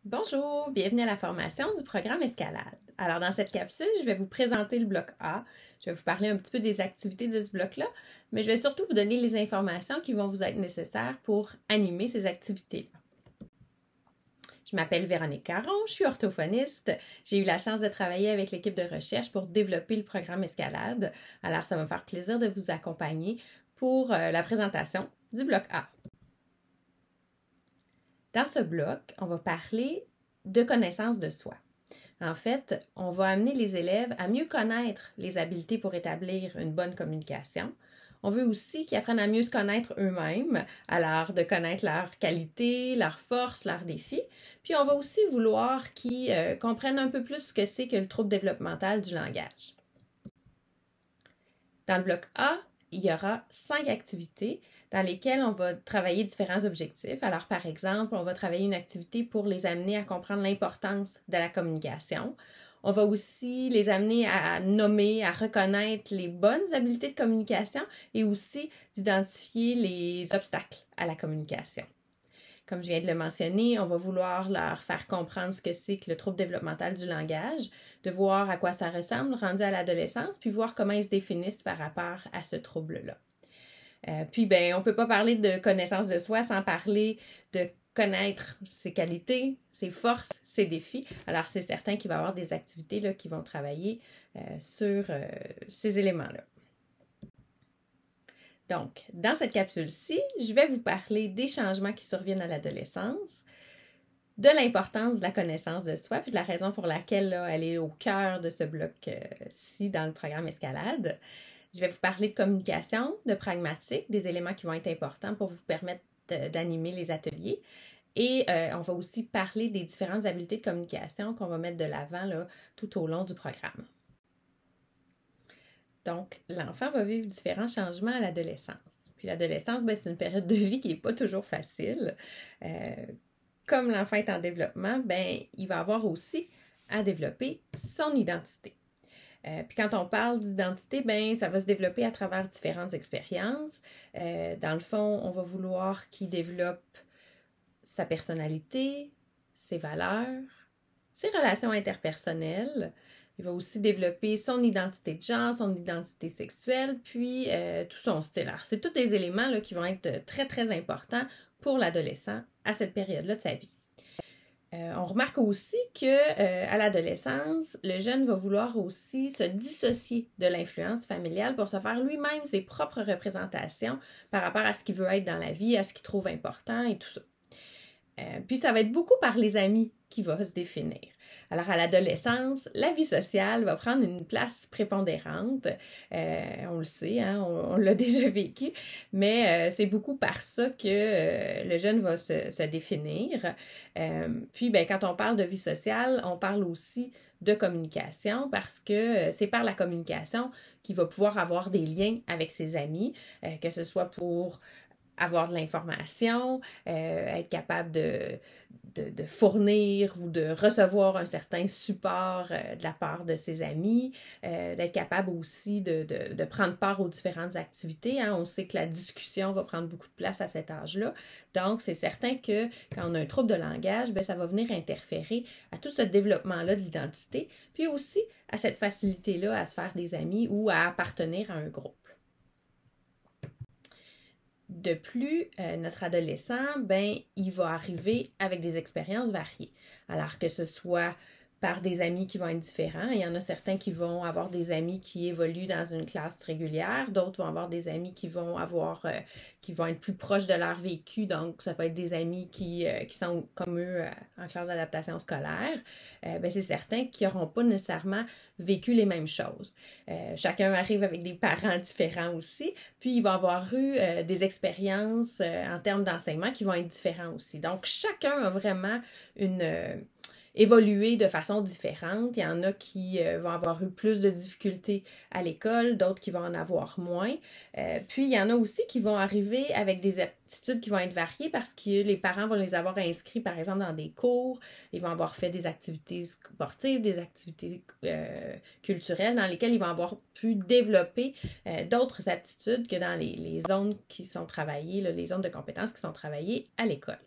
Bonjour, bienvenue à la formation du programme Escalade. Alors dans cette capsule, je vais vous présenter le bloc A. Je vais vous parler un petit peu des activités de ce bloc-là, mais je vais surtout vous donner les informations qui vont vous être nécessaires pour animer ces activités-là. Je m'appelle Véronique Caron, je suis orthophoniste. J'ai eu la chance de travailler avec l'équipe de recherche pour développer le programme Escalade. Alors ça va me faire plaisir de vous accompagner pour la présentation du bloc A. Dans ce bloc, on va parler de connaissance de soi. En fait, on va amener les élèves à mieux connaître les habiletés pour établir une bonne communication. On veut aussi qu'ils apprennent à mieux se connaître eux-mêmes, alors de connaître leurs qualités, leurs forces, leurs défis. Puis on va aussi vouloir qu'ils comprennent un peu plus ce que c'est que le trouble développemental du langage. Dans le bloc A, il y aura 5 activités dans lesquelles on va travailler différents objectifs. Alors, par exemple, on va travailler une activité pour les amener à comprendre l'importance de la communication. On va aussi les amener à nommer, à reconnaître les bonnes habiletés de communication et aussi d'identifier les obstacles à la communication. Comme je viens de le mentionner, on va vouloir leur faire comprendre ce que c'est que le trouble développemental du langage, de voir à quoi ça ressemble rendu à l'adolescence, puis voir comment ils se définissent par rapport à ce trouble-là. Puis, on ne peut pas parler de connaissance de soi sans parler de connaître ses qualités, ses forces, ses défis. Alors, c'est certain qu'il va y avoir des activités là, qui vont travailler sur ces éléments-là. Donc, dans cette capsule-ci, je vais vous parler des changements qui surviennent à l'adolescence, de l'importance de la connaissance de soi, puis de la raison pour laquelle là, elle est au cœur de ce bloc-ci dans le programme Escalade. Je vais vous parler de communication, de pragmatique, des éléments qui vont être importants pour vous permettre d'animer les ateliers. Et on va aussi parler des différentes habiletés de communication qu'on va mettre de l'avant là, tout au long du programme. Donc, l'enfant va vivre différents changements à l'adolescence. Puis l'adolescence, c'est une période de vie qui n'est pas toujours facile. Comme l'enfant est en développement, il va avoir aussi à développer son identité. Puis quand on parle d'identité, ça va se développer à travers différentes expériences. Dans le fond, on va vouloir qu'il développe sa personnalité, ses valeurs, ses relations interpersonnelles. Il va aussi développer son identité de genre, son identité sexuelle, puis tout son style. Alors, c'est tous des éléments là, qui vont être très, très importants pour l'adolescent à cette période-là de sa vie. On remarque aussi qu'à l'adolescence, le jeune va vouloir aussi se dissocier de l'influence familiale pour se faire lui-même ses propres représentations par rapport à ce qu'il veut être dans la vie, à ce qu'il trouve important et tout ça. Puis ça va être beaucoup par les amis qui va se définir. Alors à l'adolescence, la vie sociale va prendre une place prépondérante. On le sait, hein, on l'a déjà vécu, mais c'est beaucoup par ça que le jeune va se définir. Puis quand on parle de vie sociale, on parle aussi de communication parce que c'est par la communication qu'il va pouvoir avoir des liens avec ses amis, que ce soit pour avoir de l'information, être capable de fournir ou de recevoir un certain support de la part de ses amis, d'être capable aussi de prendre part aux différentes activités. Hein. On sait que la discussion va prendre beaucoup de place à cet âge-là. Donc, c'est certain que quand on a un trouble de langage, ça va venir interférer à tout ce développement-là de l'identité, puis aussi à cette facilité-là à se faire des amis ou à appartenir à un groupe. De plus, notre adolescent, il va arriver avec des expériences variées. Alors que ce soit par des amis qui vont être différents. Il y en a certains qui vont avoir des amis qui évoluent dans une classe régulière, d'autres vont avoir des amis qui vont être plus proches de leur vécu, donc ça peut être des amis qui sont comme eux en classe d'adaptation scolaire. C'est certain qu'ils n'auront pas nécessairement vécu les mêmes choses. Chacun arrive avec des parents différents aussi, puis il va avoir eu des expériences en termes d'enseignement qui vont être différents aussi. Donc, chacun a vraiment évoluer de façon différente. Il y en a qui vont avoir eu plus de difficultés à l'école, d'autres qui vont en avoir moins. Puis, il y en a aussi qui vont arriver avec des aptitudes qui vont être variées parce que les parents vont les avoir inscrits, par exemple, dans des cours. Ils vont avoir fait des activités sportives, des activités culturelles dans lesquelles ils vont avoir pu développer d'autres aptitudes que dans les zones qui sont travaillées, là, les zones de compétences qui sont travaillées à l'école.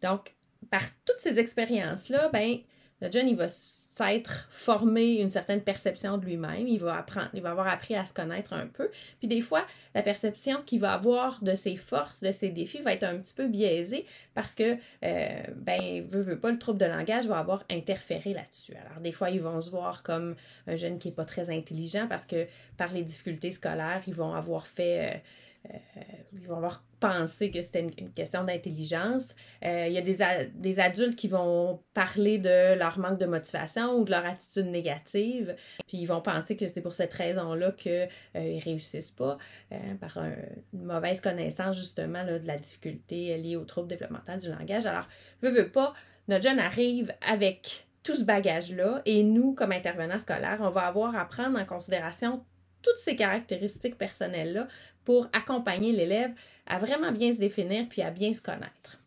Donc, par toutes ces expériences-là, ben, notre jeune, il va s'être formé une certaine perception de lui-même, il va avoir appris à se connaître un peu, puis des fois, la perception qu'il va avoir de ses forces, de ses défis va être un petit peu biaisée parce que, veut pas, le trouble de langage va avoir interféré là-dessus. Alors, des fois, ils vont se voir comme un jeune qui n'est pas très intelligent parce que par les difficultés scolaires, ils vont avoir fait... ils vont avoir pensé que c'était une question d'intelligence. Il y a des adultes qui vont parler de leur manque de motivation ou de leur attitude négative, puis ils vont penser que c'est pour cette raison-là qu'ils ne réussissent pas, par une mauvaise connaissance justement là, de la difficulté liée au trouble développemental du langage. Alors, veut pas, notre jeune arrive avec tout ce bagage-là et nous, comme intervenants scolaires, on va avoir à prendre en considération toutes ces caractéristiques personnelles-là pour accompagner l'élève à vraiment bien se définir puis à bien se connaître.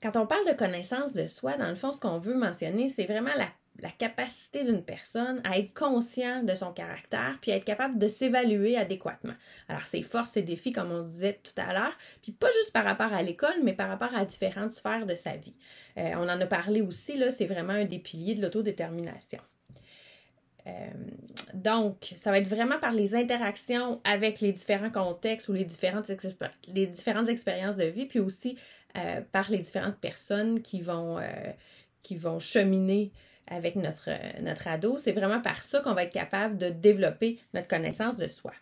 Quand on parle de connaissance de soi, dans le fond, ce qu'on veut mentionner, c'est vraiment la capacité d'une personne à être conscient de son caractère puis à être capable de s'évaluer adéquatement. Alors, ses forces et défis, comme on disait tout à l'heure, puis pas juste par rapport à l'école, mais par rapport à différentes sphères de sa vie. On en a parlé aussi, là, c'est vraiment un des piliers de l'autodétermination. Donc, ça va être vraiment par les interactions avec les différents contextes ou les différentes expériences de vie, puis aussi par les différentes personnes qui vont cheminer avec notre ado. C'est vraiment par ça qu'on va être capable de développer notre connaissance de soi.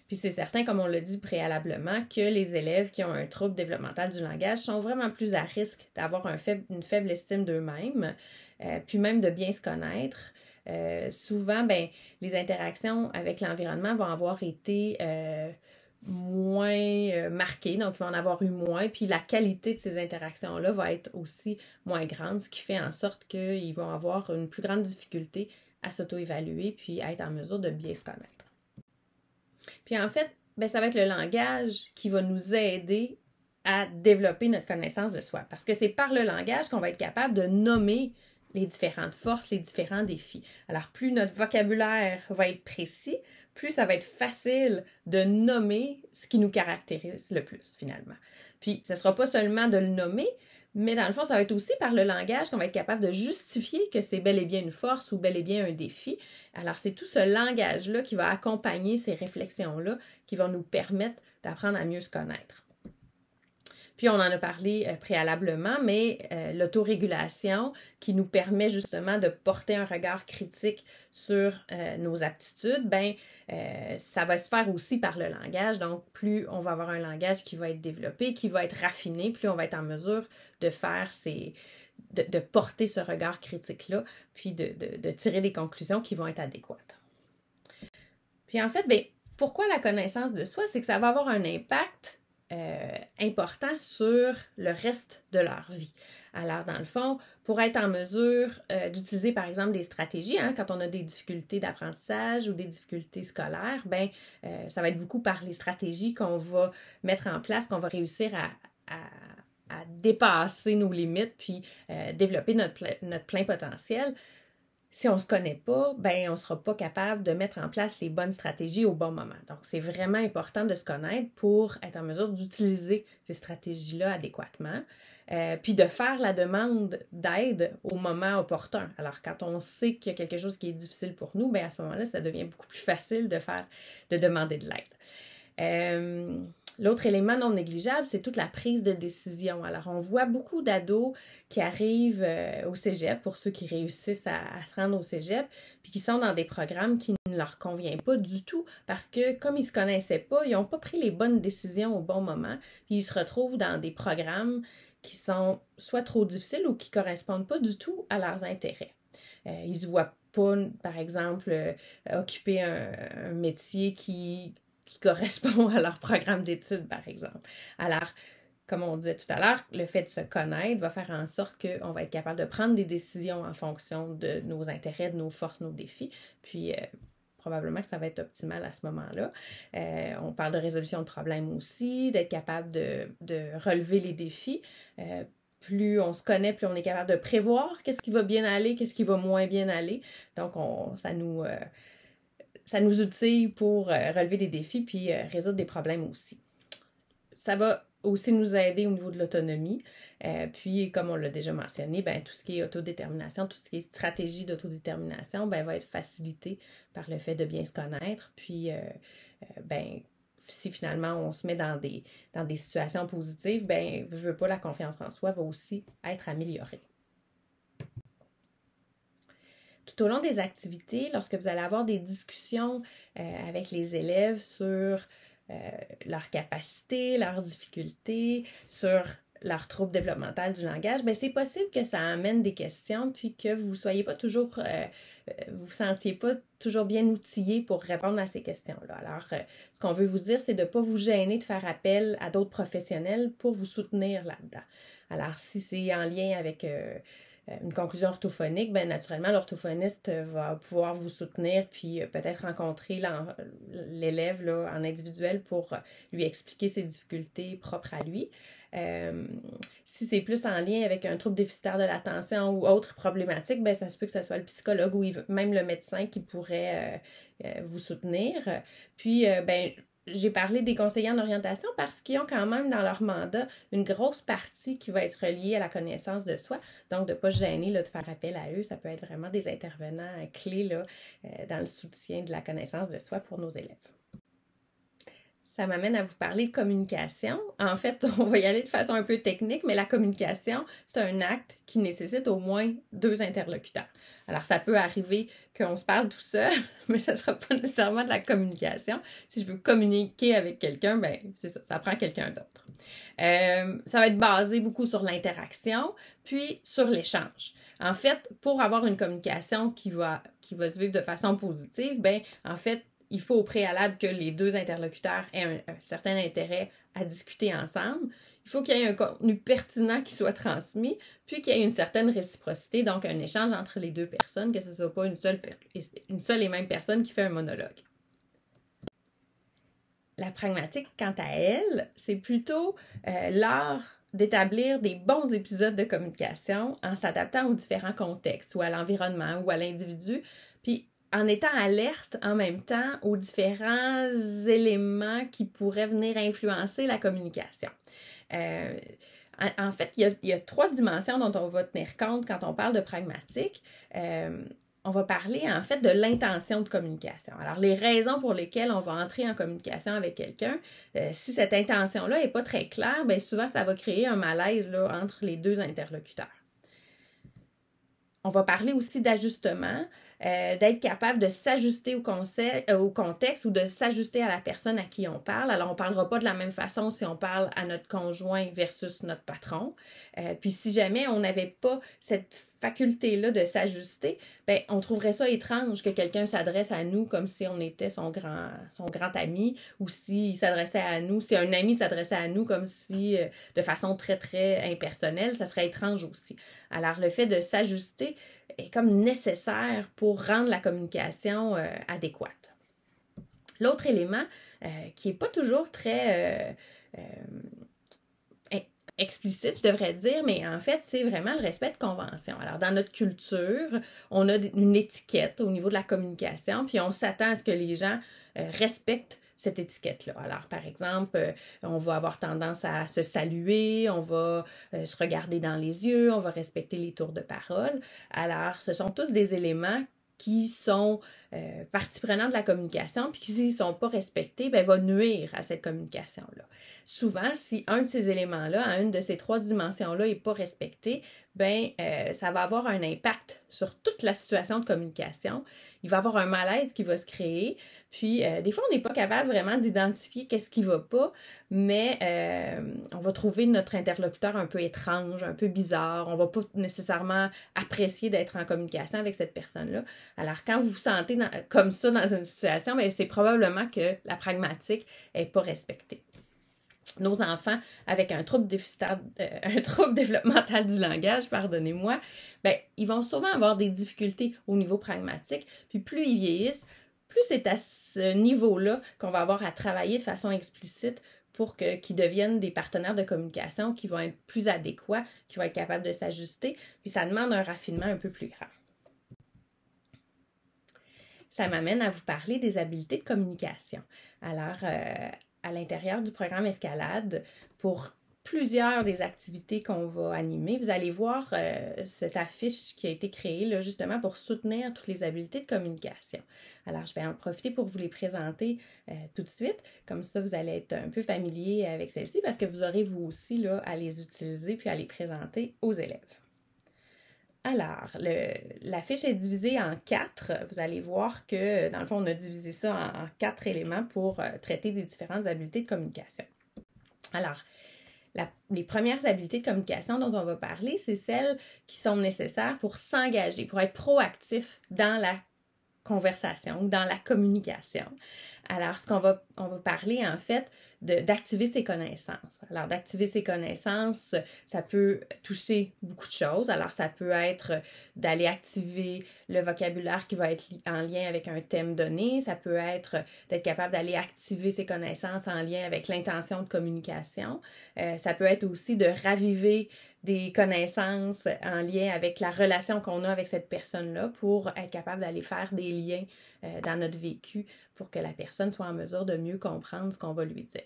Puis c'est certain, comme on l'a dit préalablement, que les élèves qui ont un trouble développemental du langage sont vraiment plus à risque d'avoir une faible estime d'eux-mêmes, puis même de bien se connaître. Souvent, les interactions avec l'environnement vont avoir été moins marquées, donc ils vont en avoir eu moins, puis la qualité de ces interactions-là va être aussi moins grande, ce qui fait en sorte qu'ils vont avoir une plus grande difficulté à s'auto-évaluer, puis à être en mesure de bien se connaître. Puis en fait, ça va être le langage qui va nous aider à développer notre connaissance de soi, parce que c'est par le langage qu'on va être capable de nommer les différentes forces, les différents défis. Alors, plus notre vocabulaire va être précis, plus ça va être facile de nommer ce qui nous caractérise le plus, finalement. Puis, ce ne sera pas seulement de le nommer, mais dans le fond, ça va être aussi par le langage qu'on va être capable de justifier que c'est bel et bien une force ou bel et bien un défi. Alors, c'est tout ce langage-là qui va accompagner ces réflexions-là qui vont nous permettre d'apprendre à mieux se connaître. Puis, on en a parlé préalablement, mais l'autorégulation qui nous permet justement de porter un regard critique sur nos aptitudes, ça va se faire aussi par le langage. Donc, plus on va avoir un langage qui va être développé, qui va être raffiné, plus on va être en mesure de faire de porter ce regard critique-là, puis de tirer des conclusions qui vont être adéquates. Puis en fait, pourquoi la connaissance de soi? C'est que ça va avoir un impact important sur le reste de leur vie. Alors, dans le fond, pour être en mesure d'utiliser, par exemple, des stratégies, quand on a des difficultés d'apprentissage ou des difficultés scolaires, ça va être beaucoup par les stratégies qu'on va mettre en place, qu'on va réussir à dépasser nos limites, puis développer notre plein potentiel. Si on ne se connaît pas, on ne sera pas capable de mettre en place les bonnes stratégies au bon moment. Donc, c'est vraiment important de se connaître pour être en mesure d'utiliser ces stratégies-là adéquatement, puis de faire la demande d'aide au moment opportun. Alors, quand on sait qu'il y a quelque chose qui est difficile pour nous, à ce moment-là, ça devient beaucoup plus facile de demander de l'aide. L'autre élément non négligeable, c'est toute la prise de décision. Alors, on voit beaucoup d'ados qui arrivent au cégep, pour ceux qui réussissent à se rendre au cégep, puis qui sont dans des programmes qui ne leur conviennent pas du tout, parce que comme ils ne se connaissaient pas, ils n'ont pas pris les bonnes décisions au bon moment, puis ils se retrouvent dans des programmes qui sont soit trop difficiles ou qui ne correspondent pas du tout à leurs intérêts. Ils ne se voient pas, par exemple, occuper un métier qui correspond à leur programme d'études, par exemple. Alors, comme on disait tout à l'heure, le fait de se connaître va faire en sorte qu'on va être capable de prendre des décisions en fonction de nos intérêts, de nos forces, nos défis. Puis, probablement que ça va être optimal à ce moment-là. On parle de résolution de problèmes aussi, d'être capable de relever les défis. Plus on se connaît, plus on est capable de prévoir qu'est-ce qui va bien aller, qu'est-ce qui va moins bien aller. Donc, ça nous outille pour relever des défis puis résoudre des problèmes aussi. Ça va aussi nous aider au niveau de l'autonomie. Puis, comme on l'a déjà mentionné, ben, tout ce qui est autodétermination, tout ce qui est stratégie d'autodétermination, ben, va être facilité par le fait de bien se connaître. Puis, ben, si finalement on se met dans des situations positives, ben, je veux pas, la confiance en soi va aussi être améliorée. Tout au long des activités, lorsque vous allez avoir des discussions avec les élèves sur leurs capacités, leurs difficultés, sur leur trouble développemental du langage, bien, c'est possible que ça amène des questions, puis que vous ne soyez pas toujours, vous sentiez pas toujours bien outillé pour répondre à ces questions-là. Alors, ce qu'on veut vous dire, c'est de ne pas vous gêner de faire appel à d'autres professionnels pour vous soutenir là-dedans. Alors, si c'est en lien avec une conclusion orthophonique, bien naturellement, l'orthophoniste va pouvoir vous soutenir puis peut-être rencontrer l'élève là, en individuel pour lui expliquer ses difficultés propres à lui. Si c'est plus en lien avec un trouble déficitaire de l'attention ou autre problématique, bien, ça se peut que ce soit le psychologue ou même le médecin qui pourrait vous soutenir. Puis, bien, j'ai parlé des conseillers en orientation parce qu'ils ont quand même dans leur mandat une grosse partie qui va être liée à la connaissance de soi. Donc, de ne pas se gêner là, de faire appel à eux, ça peut être vraiment des intervenants clés là, dans le soutien de la connaissance de soi pour nos élèves. Ça m'amène à vous parler de communication. En fait, on va y aller de façon un peu technique, mais la communication, c'est un acte qui nécessite au moins 2 interlocuteurs. Alors, ça peut arriver qu'on se parle tout seul, mais ça ne sera pas nécessairement de la communication. Si je veux communiquer avec quelqu'un, ben c'est ça, ça prend quelqu'un d'autre. Ça va être basé beaucoup sur l'interaction, puis sur l'échange. En fait, pour avoir une communication qui va se vivre de façon positive, ben en fait, il faut au préalable que les 2 interlocuteurs aient un certain intérêt à discuter ensemble. Il faut qu'il y ait un contenu pertinent qui soit transmis, puis qu'il y ait une certaine réciprocité, donc un échange entre les 2 personnes, que ce ne soit pas une seule et même personne qui fait un monologue. La pragmatique, quant à elle, c'est plutôt l'art d'établir des bons épisodes de communication en s'adaptant aux différents contextes, ou à l'environnement, ou à l'individu, puis en étant alerte en même temps aux différents éléments qui pourraient venir influencer la communication. En fait, il y a 3 dimensions dont on va tenir compte quand on parle de pragmatique. On va parler en fait de l'intention de communication. Alors, les raisons pour lesquelles on va entrer en communication avec quelqu'un, si cette intention-là n'est pas très claire, bien souvent ça va créer un malaise là, entre les 2 interlocuteurs. On va parler aussi d'ajustement, d'être capable de s'ajuster au contexte ou de s'ajuster à la personne à qui on parle. Alors, on ne parlera pas de la même façon si on parle à notre conjoint versus notre patron. Puis, si jamais on n'avait pas cette faculté-là de s'ajuster, bien, on trouverait ça étrange que quelqu'un s'adresse à nous comme si on était son grand ami, ou s'il s'adressait à nous, si un ami s'adressait à nous comme si, de façon très, très impersonnelle, ça serait étrange aussi. Alors, le fait de s'ajuster est comme nécessaire pour rendre la communication adéquate. L'autre élément qui n'est pas toujours très explicite, je devrais dire, mais en fait, c'est vraiment le respect de convention. Alors, dans notre culture, on a une étiquette au niveau de la communication, puis on s'attend à ce que les gens respectent cette étiquette-là. Alors, par exemple, on va avoir tendance à se saluer, on va se regarder dans les yeux, on va respecter les tours de parole. Alors, ce sont tous des éléments qui sont partie prenante de la communication, puis qui, s'ils ne sont pas respectés, bien, va nuire à cette communication-là. Souvent, si un de ces éléments-là, une de ces 3 dimensions-là n'est pas respecté, bien, ça va avoir un impact sur toute la situation de communication. Il va y avoir un malaise qui va se créer, puis des fois, on n'est pas capable vraiment d'identifier qu'est-ce qui ne va pas, mais on va trouver notre interlocuteur un peu étrange, un peu bizarre, on ne va pas nécessairement apprécier d'être en communication avec cette personne-là. Alors, quand vous vous sentez comme ça dans une situation, bien, c'est probablement que la pragmatique n'est pas respectée. Nos enfants avec un trouble développemental du langage, pardonnez-moi, bien, ils vont souvent avoir des difficultés au niveau pragmatique, puis plus ils vieillissent, plus c'est à ce niveau-là qu'on va avoir à travailler de façon explicite pour qu'ils deviennent des partenaires de communication qui vont être plus adéquats, qui vont être capables de s'ajuster, puis ça demande un raffinement un peu plus grand. Ça m'amène à vous parler des habiletés de communication. Alors, à l'intérieur du programme Escalade, pour plusieurs des activités qu'on va animer, vous allez voir cette affiche qui a été créée là, justement pour soutenir toutes les habiletés de communication. Alors, je vais en profiter pour vous les présenter tout de suite. Comme ça, vous allez être un peu familier avec celles-ci parce que vous aurez vous aussi là, à les utiliser puis à les présenter aux élèves. Alors, la fiche est divisée en 4. Vous allez voir que, dans le fond, on a divisé ça en 4 éléments pour traiter des différentes habiletés de communication. Alors, les premières habiletés de communication dont on va parler, c'est celles qui sont nécessaires pour s'engager, pour être proactif dans la conversation, dans la communication. Alors, on va parler en fait d'activer ses connaissances. Alors, d'activer ses connaissances, ça peut toucher beaucoup de choses. Alors, ça peut être d'aller activer le vocabulaire qui va être en lien avec un thème donné. Ça peut être d'être capable d'aller activer ses connaissances en lien avec l'intention de communication. Ça peut être aussi de raviver des connaissances en lien avec la relation qu'on a avec cette personne-là pour être capable d'aller faire des liens dans notre vécu pour que la personne soit en mesure de mieux comprendre ce qu'on va lui dire.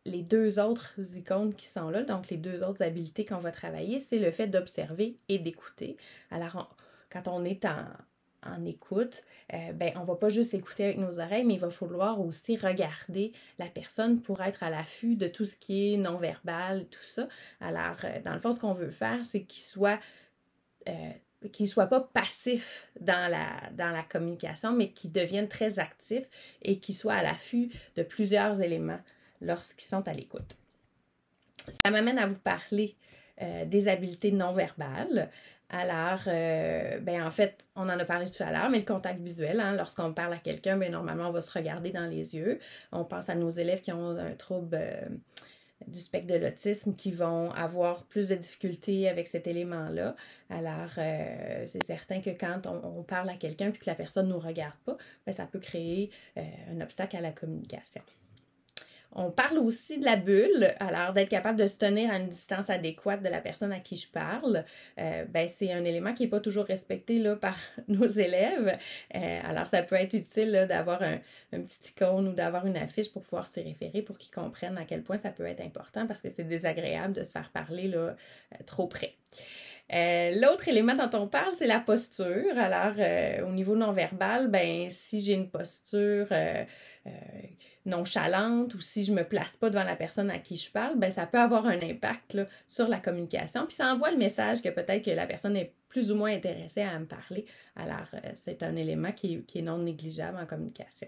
Les 2 autres icônes qui sont là, donc les 2 autres habiletés qu'on va travailler, c'est le fait d'observer et d'écouter. Alors, quand on est en écoute, on ne va pas juste écouter avec nos oreilles, mais il va falloir aussi regarder la personne pour être à l'affût de tout ce qui est non-verbal, tout ça. Alors, dans le fond, ce qu'on veut faire, c'est qu'il soit pas passif dans la communication, mais qu'il devienne très actif et qu'il soit à l'affût de plusieurs éléments lorsqu'ils sont à l'écoute. Ça m'amène à vous parler des habiletés non-verbales. Alors, en fait, on en a parlé tout à l'heure, mais le contact visuel, lorsqu'on parle à quelqu'un, normalement, on va se regarder dans les yeux. On pense à nos élèves qui ont un trouble du spectre de l'autisme qui vont avoir plus de difficultés avec cet élément-là. Alors, c'est certain que quand on parle à quelqu'un et que la personne ne nous regarde pas, ça peut créer un obstacle à la communication. On parle aussi de la bulle, alors d'être capable de se tenir à une distance adéquate de la personne à qui je parle. C'est un élément qui n'est pas toujours respecté là, par nos élèves. Alors, ça peut être utile là, d'avoir un petit icône ou d'avoir une affiche pour pouvoir s'y référer pour qu'ils comprennent à quel point ça peut être important parce que c'est désagréable de se faire parler là, trop près. L'autre élément dont on parle, c'est la posture. Alors, au niveau non-verbal, si j'ai une posture nonchalante ou si je me place pas devant la personne à qui je parle, ça peut avoir un impact là, sur la communication. Puis ça envoie le message que peut-être que la personne est plus ou moins intéressée à me parler. Alors, c'est un élément qui est non négligeable en communication.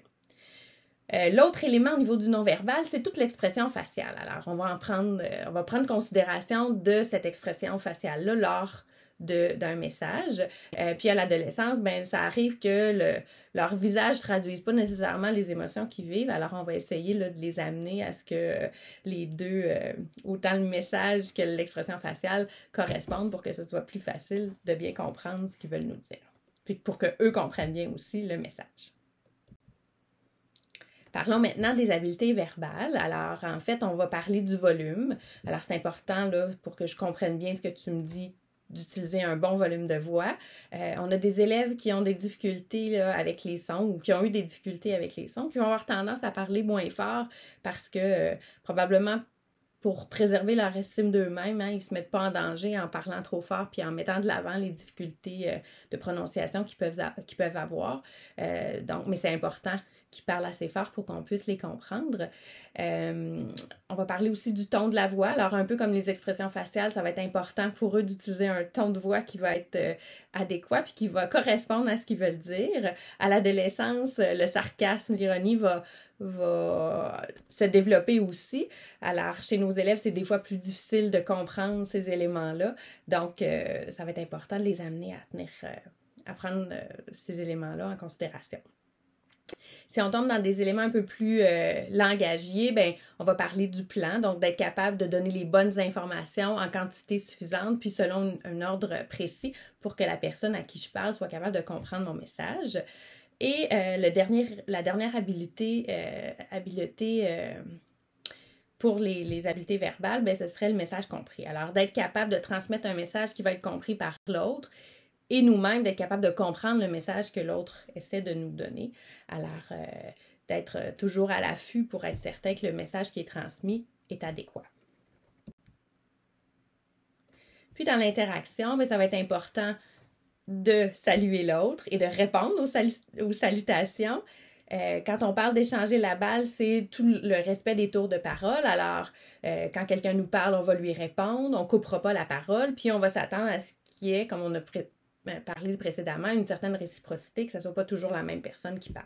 L'autre élément au niveau du non-verbal, c'est toute l'expression faciale. Alors, on va prendre considération de cette expression faciale-là lors d'un message. Puis à l'adolescence, ça arrive que leur visage ne traduise pas nécessairement les émotions qu'ils vivent. Alors, on va essayer là, de les amener à ce que les deux, autant le message que l'expression faciale, correspondent pour que ce soit plus facile de bien comprendre ce qu'ils veulent nous dire. Puis pour qu'eux comprennent bien aussi le message. Parlons maintenant des habiletés verbales. Alors, en fait, on va parler du volume. Alors, c'est important, là, pour que je comprenne bien ce que tu me dis, d'utiliser un bon volume de voix. On a des élèves qui ont des difficultés là, avec les sons ou qui ont eu des difficultés avec les sons, qui vont avoir tendance à parler moins fort parce que probablement pour préserver leur estime d'eux-mêmes, ils ne se mettent pas en danger en parlant trop fort puis en mettant de l'avant les difficultés de prononciation qu'ils peuvent avoir. Mais c'est important qu'ils parlent assez fort pour qu'on puisse les comprendre. On va parler aussi du ton de la voix. Alors, un peu comme les expressions faciales, ça va être important pour eux d'utiliser un ton de voix qui va être adéquat puis qui va correspondre à ce qu'ils veulent dire. À l'adolescence, le sarcasme, l'ironie va se développer aussi. Alors, chez nos élèves, c'est des fois plus difficile de comprendre ces éléments-là. Donc, ça va être important de les amener à prendre ces éléments-là en considération. Si on tombe dans des éléments un peu plus langagiers, on va parler du plan, donc d'être capable de donner les bonnes informations en quantité suffisante, puis selon un ordre précis pour que la personne à qui je parle soit capable de comprendre mon message. Et la dernière habileté pour les habiletés verbales, ce serait le message compris. Alors, d'être capable de transmettre un message qui va être compris par l'autre et nous-mêmes d'être capable de comprendre le message que l'autre essaie de nous donner. Alors, d'être toujours à l'affût pour être certain que le message qui est transmis est adéquat. Puis dans l'interaction, bien, ça va être important de saluer l'autre et de répondre aux salutations. Quand on parle d'échanger la balle, c'est tout le respect des tours de parole. Alors, quand quelqu'un nous parle, on va lui répondre, on ne coupera pas la parole, puis on va s'attendre à ce qu'il y ait, comme on a parlé précédemment, une certaine réciprocité, que ce ne soit pas toujours la même personne qui parle.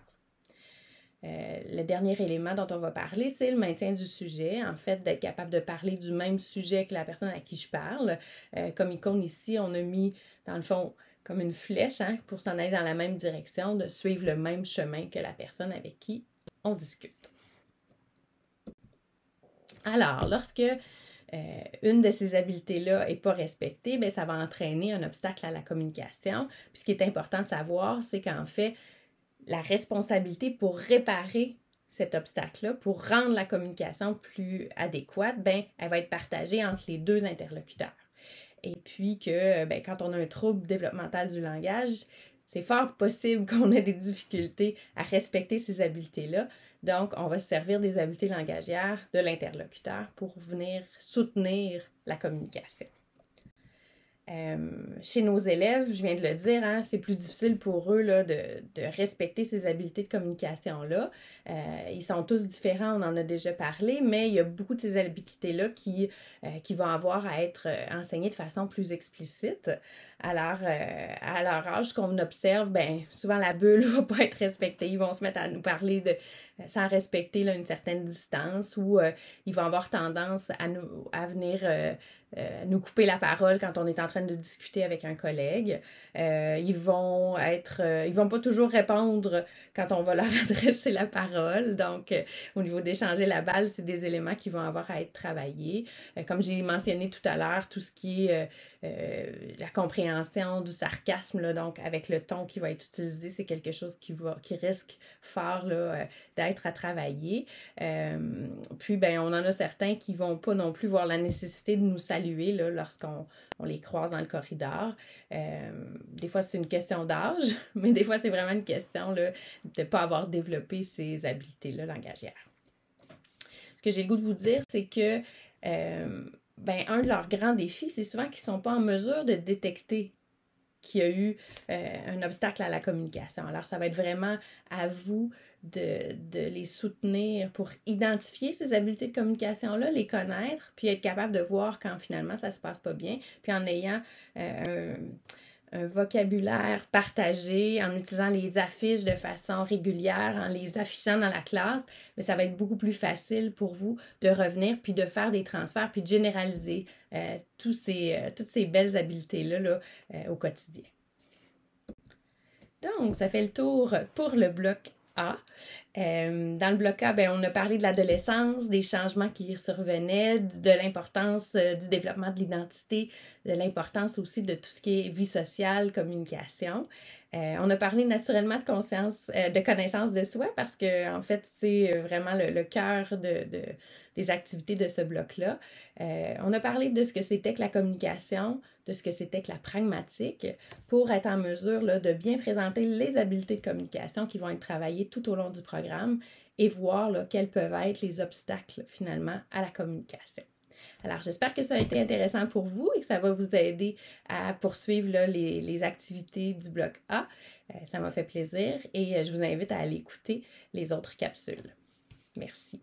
Le dernier élément dont on va parler, c'est le maintien du sujet. En fait, d'être capable de parler du même sujet que la personne à qui je parle. Comme icône ici, on a mis, dans le fond, comme une flèche pour s'en aller dans la même direction, de suivre le même chemin que la personne avec qui on discute. Alors, lorsque une de ces habiletés-là n'est pas respectée, bien, ça va entraîner un obstacle à la communication. Puis ce qui est important de savoir, c'est qu'en fait, la responsabilité pour réparer cet obstacle-là, pour rendre la communication plus adéquate, bien, elle va être partagée entre les deux interlocuteurs. Et puis que bien, quand on a un trouble développemental du langage, c'est fort possible qu'on ait des difficultés à respecter ces habiletés-là. Donc, on va se servir des habiletés langagières de l'interlocuteur pour venir soutenir la communication. Chez nos élèves, je viens de le dire, c'est plus difficile pour eux là, de respecter ces habiletés de communication-là. Ils sont tous différents, on en a déjà parlé, mais il y a beaucoup de ces habiletés-là qui vont avoir à être enseignées de façon plus explicite. Alors, à leur âge, ce qu'on observe, bien, souvent la bulle ne va pas être respectée. Ils vont se mettre à nous parler sans respecter là, une certaine distance ou ils vont avoir tendance à venir nous couper la parole quand on est en train de discuter avec un collègue. Ils vont pas toujours répondre quand on va leur adresser la parole. Donc, au niveau d'échanger la balle, c'est des éléments qui vont avoir à être travaillés. Comme j'ai mentionné tout à l'heure, tout ce qui est la compréhension du sarcasme, là, donc avec le ton qui va être utilisé, c'est quelque chose qui risque fort là, d'être à travailler. Puis, ben, on en a certains qui vont pas non plus voir la nécessité de nous saluer là, lorsqu'on les croise dans le corridor. Des fois, c'est une question d'âge, mais des fois, c'est vraiment une question là, de ne pas avoir développé ces habiletés-là langagières. Ce que j'ai le goût de vous dire, c'est que un de leurs grands défis, c'est souvent qu'ils ne sont pas en mesure de détecter qu'il y a eu un obstacle à la communication. Alors, ça va être vraiment à vous de les soutenir pour identifier ces habiletés de communication-là, les connaître, puis être capable de voir quand finalement ça ne se passe pas bien, puis en ayant un vocabulaire partagé, en utilisant les affiches de façon régulière, en les affichant dans la classe, mais ça va être beaucoup plus facile pour vous de revenir, puis de faire des transferts, puis de généraliser toutes ces belles habiletés-là là, au quotidien. Donc, ça fait le tour pour le bloc A. Dans le bloc A, on a parlé de l'adolescence, des changements qui survenaient, de l'importance du développement de l'identité, de l'importance aussi de tout ce qui est vie sociale, communication. On a parlé naturellement de connaissance de soi parce que en fait, c'est vraiment le cœur des activités de ce bloc-là. On a parlé de ce que c'était que la communication, de ce que c'était que la pragmatique pour être en mesure là, de bien présenter les habiletés de communication qui vont être travaillées tout au long du programme et voir là, quels peuvent être les obstacles finalement à la communication. Alors, j'espère que ça a été intéressant pour vous et que ça va vous aider à poursuivre là, les activités du bloc A. Ça m'a fait plaisir et je vous invite à aller écouter les autres capsules. Merci.